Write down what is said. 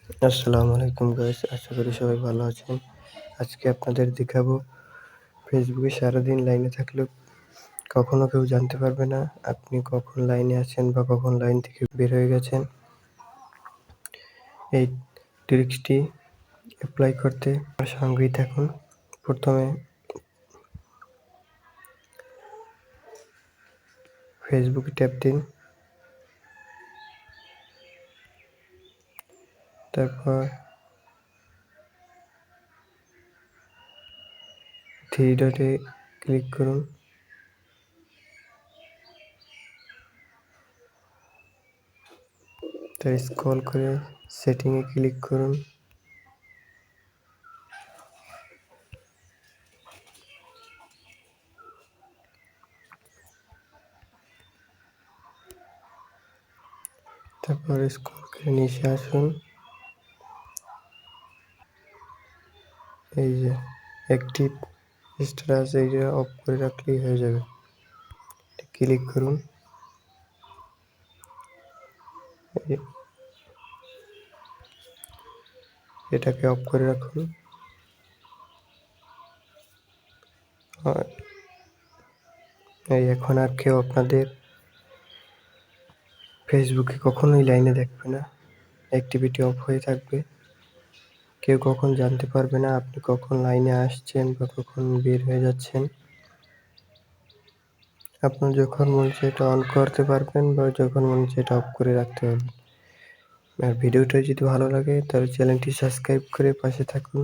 আসসালামু আলাইকুম গাইস, আশা করি সবাই ভালো আছেন। আজকে আপনাদের দেখাবো ফেসবুকে সারাদিন লাইনে থাকলেও কখনো কেউ জানতে পারবে না আপনি কখন লাইনে আছেন বা কখন লাইন থেকে বের হয়ে গেছেন। এই ট্রিক্সটি অ্যাপ্লাই করতে আমার সঙ্গেই থাকুন। প্রথমে ফেসবুকে ট্যাপ দিন, তারপর থ্রি ডটে ক্লিক করুন। তাই স্ক্রল করে সেটিংয়ে ক্লিক করুন। তারপর স্ক্রল করে নিচে আসুন। এই যে অ্যাক্টিভ স্ট্যাটাস, এইটা অফ করে রাখলেই হয়ে যাবে। ক্লিক করুন। এটাকে অফ করে রাখুন। এখন আর কেউ আপনাদের ফেসবুকে কখনোই লাইনে দেখবে না, অ্যাক্টিভিটি অফ হয়ে থাকবে। কেউ কখন জানতে পারবে না আপনি কখন লাইনে আসছেন বা কখন বের হয়ে যাচ্ছেন। আপনার যখন মন চায় এটা অন করতে পারবেন বা যখন মন চায় এটা অফ করে রাখতে পারবেন। আর ভিডিওটা যদি ভালো লাগে তাহলে চ্যানেলটি সাবস্ক্রাইব করে পাশে থাকুন।